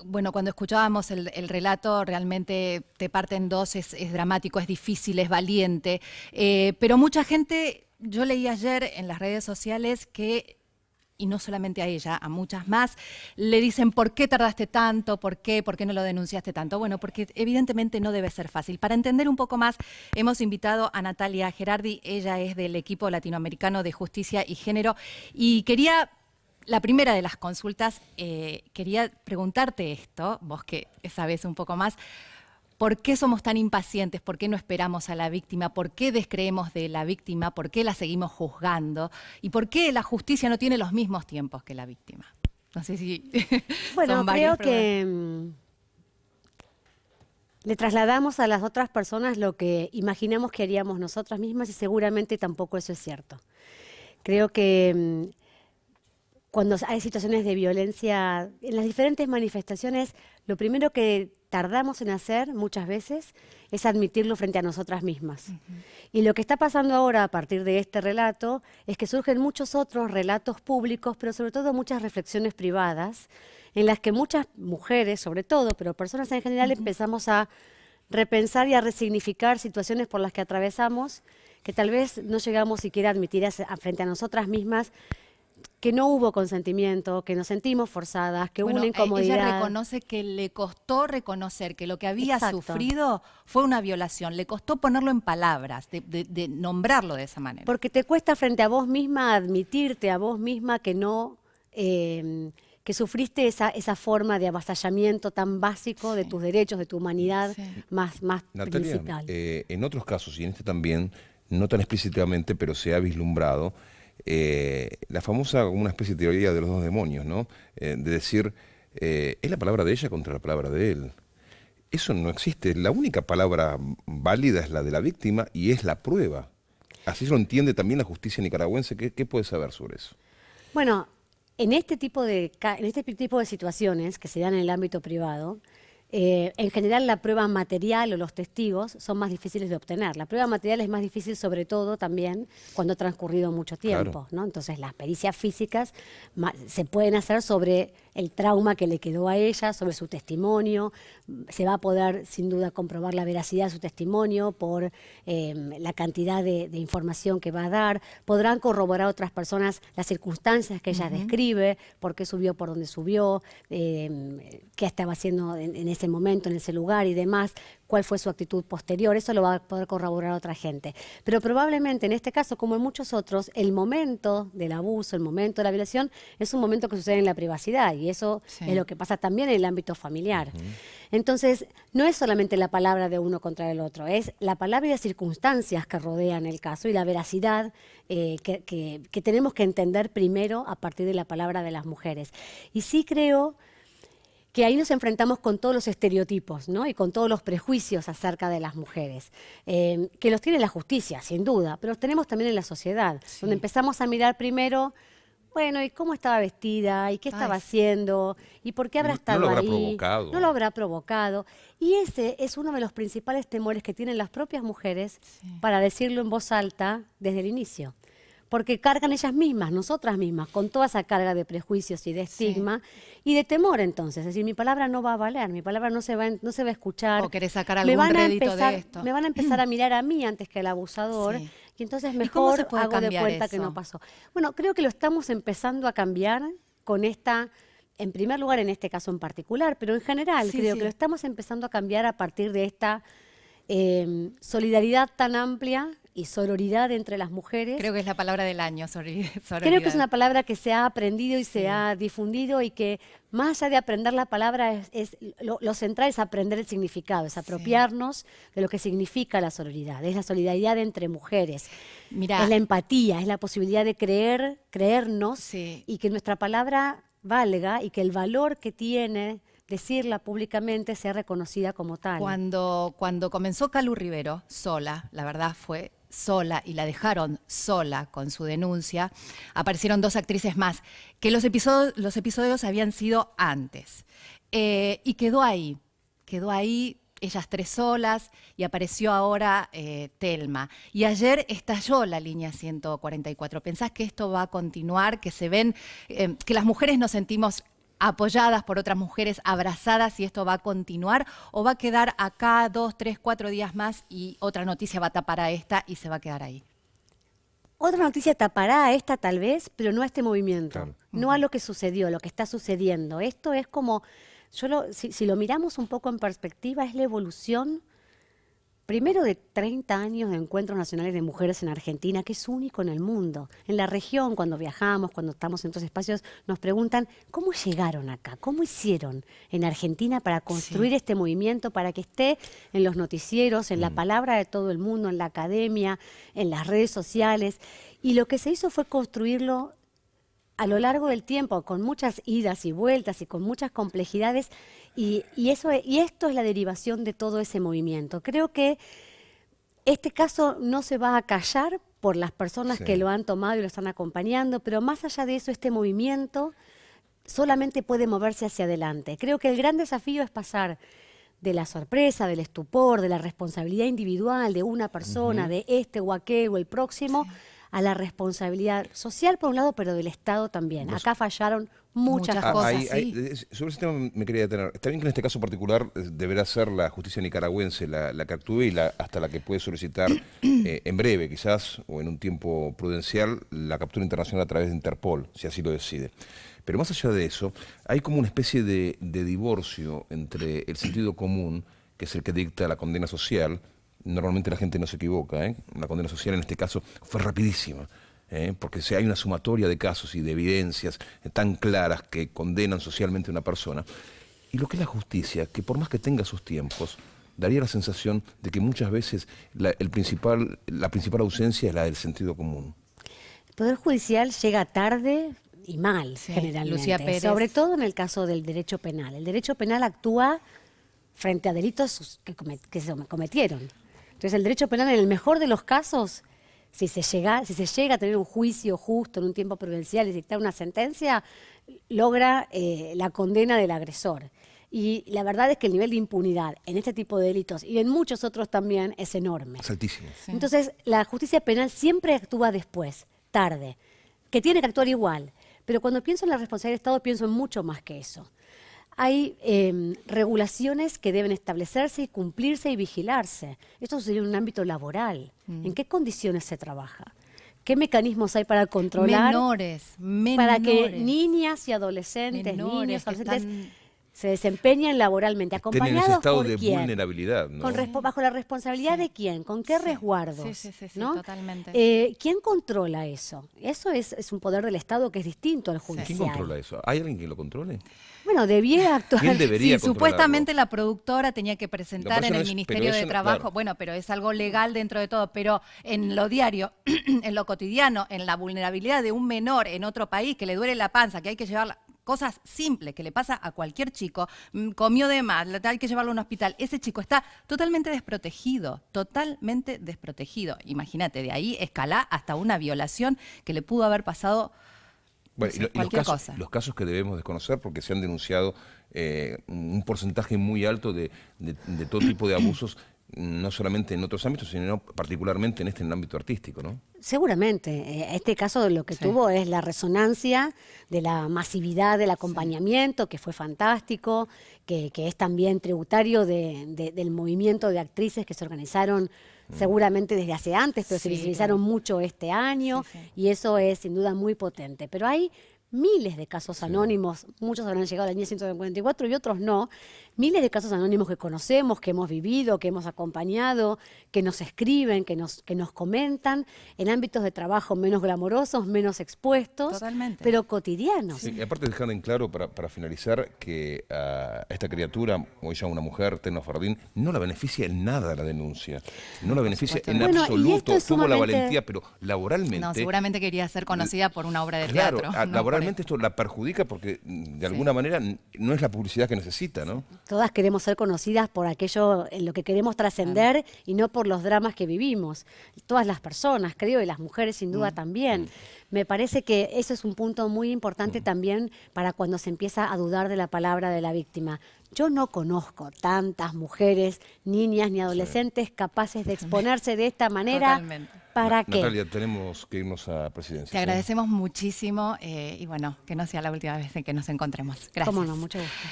Bueno, cuando escuchábamos el relato, realmente te parte en dos, es dramático, es difícil, es valiente, pero mucha gente, yo leí ayer en las redes sociales que, y no solamente a ella, a muchas más, le dicen, ¿por qué tardaste tanto? ¿Por qué? ¿Por qué no lo denunciaste tanto? Bueno, porque evidentemente no debe ser fácil. Para entender un poco más, hemos invitado a Natalia Gerardi, ella es del equipo latinoamericano de Justicia y Género, y quería... La primera de las consultas, quería preguntarte esto, vos que sabés un poco más, ¿por qué somos tan impacientes? ¿Por qué no esperamos a la víctima? ¿Por qué descreemos de la víctima? ¿Por qué la seguimos juzgando? ¿Y por qué la justicia no tiene los mismos tiempos que la víctima? No sé si Bueno, son creo varias preguntas. que le trasladamos a las otras personas lo que imaginamos que haríamos nosotras mismas y seguramente tampoco eso es cierto. Creo que cuando hay situaciones de violencia, en las diferentes manifestaciones, lo primero que tardamos en hacer muchas veces es admitirlo frente a nosotras mismas. Y lo que está pasando ahora a partir de este relato es que surgen muchos otros relatos públicos, pero sobre todo muchas reflexiones privadas, en las que muchas mujeres, sobre todo, pero personas en general, empezamos a repensar y a resignificar situaciones por las que atravesamos, que tal vez no llegamos siquiera a admitir frente a nosotras mismas, que no hubo consentimiento, que nos sentimos forzadas, que hubo una incomodidad. Ella reconoce que le costó reconocer que lo que había sufrido fue una violación, le costó ponerlo en palabras, de nombrarlo de esa manera. Porque te cuesta frente a vos misma admitirte a vos misma que no... que sufriste esa forma de avasallamiento tan básico de tus derechos, de tu humanidad más Natalia, principal. En otros casos, y en este también, no tan explícitamente, pero se ha vislumbrado, la famosa, una especie de teoría de los dos demonios, ¿no? De decir, es la palabra de ella contra la palabra de él. Eso no existe. La única palabra válida es la de la víctima y es la prueba. Así lo entiende también la justicia nicaragüense. ¿Qué puede saber sobre eso? Bueno, en este tipo de situaciones que se dan en el ámbito privado, en general la prueba material o los testigos son más difíciles de obtener. La prueba material es más difícil sobre todo también cuando ha transcurrido mucho tiempo, ¿no? Entonces las pericias físicas se pueden hacer sobre el trauma que le quedó a ella, sobre su testimonio. Se va a poder sin duda comprobar la veracidad de su testimonio por la cantidad de información que va a dar. Podrán corroborar a otras personas las circunstancias que ella describe, por qué subió por donde subió, qué estaba haciendo en ese momento, en ese lugar y demás, cuál fue su actitud posterior. Eso lo va a poder corroborar otra gente. Pero probablemente en este caso, como en muchos otros, el momento del abuso, el momento de la violación, es un momento que sucede en la privacidad y eso es lo que pasa también en el ámbito familiar. Entonces, no es solamente la palabra de uno contra el otro, es la palabra y las circunstancias que rodean el caso y la veracidad que tenemos que entender primero a partir de la palabra de las mujeres. Y sí creo que ahí nos enfrentamos con todos los estereotipos, ¿no? Y con todos los prejuicios acerca de las mujeres, que los tiene la justicia, sin duda, pero los tenemos también en la sociedad, donde empezamos a mirar primero, bueno, ¿y cómo estaba vestida? ¿Y qué estaba haciendo? ¿Y por qué habrá estado ahí? Provocado. No lo habrá provocado. Y ese es uno de los principales temores que tienen las propias mujeres para decirlo en voz alta desde el inicio. Porque cargan ellas mismas, nosotras mismas, con toda esa carga de prejuicios y de estigma y de temor entonces. Es decir, mi palabra no va a valer, mi palabra no se va a escuchar. O querés sacar algún rédito de esto. Me van a empezar a mirar a mí antes que al abusador y entonces mejor hago de cuenta que no pasó. Bueno, creo que lo estamos empezando a cambiar con esta, en primer lugar en este caso en particular, pero en general creo que lo estamos empezando a cambiar a partir de esta solidaridad tan amplia y sororidad entre las mujeres. Creo que es la palabra del año, sororidad. Creo que es una palabra que se ha aprendido y se ha difundido y que más allá de aprender la palabra, lo central es aprender el significado, es apropiarnos de lo que significa la sororidad. Es la solidaridad entre mujeres, es la empatía, es la posibilidad de creernos y que nuestra palabra valga y que el valor que tiene decirla públicamente sea reconocida como tal. Cuando comenzó Calu Rivero, sola, la verdad fue sola y la dejaron sola con su denuncia, aparecieron dos actrices más, que los episodios habían sido antes. Y quedó ahí, ellas tres solas, y apareció ahora Telma. Y ayer estalló la línea 144. ¿Pensás que esto va a continuar, que se ven, que las mujeres nos sentimos apoyadas por otras mujeres, abrazadas, y esto va a continuar, o va a quedar acá 2, 3, 4 días más y otra noticia va a tapar a esta y se va a quedar ahí? Otra noticia tapará a esta tal vez, pero no a este movimiento, Claro. no a lo que sucedió, lo que está sucediendo. Esto es como, si lo miramos un poco en perspectiva, es la evolución, primero de 30 años de encuentros nacionales de mujeres en Argentina, que es único en el mundo. En la región, cuando viajamos, cuando estamos en otros espacios, nos preguntan, ¿cómo llegaron acá? ¿Cómo hicieron en Argentina para construir este movimiento, para que esté en los noticieros, en la palabra de todo el mundo, en la academia, en las redes sociales? Y lo que se hizo fue construirlo a lo largo del tiempo, con muchas idas y vueltas y con muchas complejidades, y esto es la derivación de todo ese movimiento. Creo que este caso no se va a callar por las personas que lo han tomado y lo están acompañando, pero más allá de eso, este movimiento solamente puede moverse hacia adelante. Creo que el gran desafío es pasar de la sorpresa, del estupor, de la responsabilidad individual de una persona, de este o aquel o el próximo, a la responsabilidad social por un lado, pero del Estado también. Acá fallaron muchas cosas. Sobre ese tema me quería detener. Está bien que en este caso particular deberá ser la justicia nicaragüense la que actúe y hasta la que puede solicitar en breve, quizás, o en un tiempo prudencial, la captura internacional a través de Interpol, si así lo decide. Pero más allá de eso, hay como una especie de divorcio entre el sentido común, que es el que dicta la condena social. Normalmente la gente no se equivoca, ¿eh? La condena social en este caso fue rapidísima, porque hay una sumatoria de casos y de evidencias tan claras que condenan socialmente a una persona. Y lo que es la justicia, que por más que tenga sus tiempos, daría la sensación de que muchas veces la principal ausencia es la del sentido común. El Poder Judicial llega tarde y mal, generalmente. Lucía Pérez. Sobre todo en el caso del derecho penal. El derecho penal actúa frente a delitos que se cometieron. Entonces, el derecho penal, en el mejor de los casos, si se llega a tener un juicio justo en un tiempo prudencial y dictar una sentencia, logra la condena del agresor. Y la verdad es que el nivel de impunidad en este tipo de delitos y en muchos otros también es enorme. Es altísimo. Sí. Entonces, la justicia penal siempre actúa después, tarde, que tiene que actuar igual. Pero cuando pienso en la responsabilidad del Estado, pienso en mucho más que eso. Hay regulaciones que deben establecerse y cumplirse y vigilarse. Esto sucede en un ámbito laboral. ¿En qué condiciones se trabaja? ¿Qué mecanismos hay para controlar? Menores. Para que niñas y adolescentes, niños, adolescentes se desempeñan laboralmente, acompañados en ese estado por de quién, vulnerabilidad, ¿no? bajo la responsabilidad de quién, con qué resguardos, sí, ¿no? Totalmente. ¿Quién controla eso? Eso es un poder del Estado que es distinto al judicial. ¿Quién controla eso? ¿Hay alguien que lo controle? Bueno, debiera actuar. ¿Quién debería controlarlo? Supuestamente la productora tenía que presentar en el Ministerio de Trabajo, claro. Bueno, pero es algo legal dentro de todo, pero en lo diario, en lo cotidiano, en la vulnerabilidad de un menor en otro país que le duele la panza, que hay que llevarla, cosas simples que le pasa a cualquier chico, comió de más, hay que llevarlo a un hospital, ese chico está totalmente desprotegido. Imagínate, de ahí escalá hasta una violación que le pudo haber pasado. Bueno, no sé, cualquier cosa. Los casos que debemos desconocer, porque se han denunciado un porcentaje muy alto de todo tipo de abusos, no solamente en otros ámbitos, sino particularmente en el ámbito artístico, ¿no? Seguramente. Este caso lo que tuvo es la resonancia de la masividad del acompañamiento, que fue fantástico, que es también tributario del movimiento de actrices que se organizaron seguramente desde hace antes, pero se visibilizaron mucho este año, y eso es sin duda muy potente. Pero hay miles de casos anónimos, muchos habrán llegado al año 144 y otros no, miles de casos anónimos que conocemos, que hemos vivido, que hemos acompañado, que nos escriben, que nos comentan, en ámbitos de trabajo menos glamorosos, menos expuestos, pero cotidianos. Sí, y aparte dejar en claro, para finalizar, que a esta criatura, hoy ya una mujer, Teno Fardín, no la beneficia en nada la denuncia, no la beneficia en absoluto, tuvo la valentía, pero laboralmente... No, seguramente quería ser conocida por una obra de teatro. Claro, laboralmente esto la perjudica porque de alguna manera no es la publicidad que necesita, ¿no? Todas queremos ser conocidas por aquello en lo que queremos trascender y no por los dramas que vivimos. Todas las personas, creo, y las mujeres sin duda también. Me parece que eso es un punto muy importante también para cuando se empieza a dudar de la palabra de la víctima. Yo no conozco tantas mujeres, niñas ni adolescentes capaces de exponerse de esta manera. Totalmente. ¿Para qué? Natalia, tenemos que irnos a presidencia. Te agradecemos muchísimo y bueno, que no sea la última vez en que nos encontremos. Gracias. Cómo no, mucho gusto.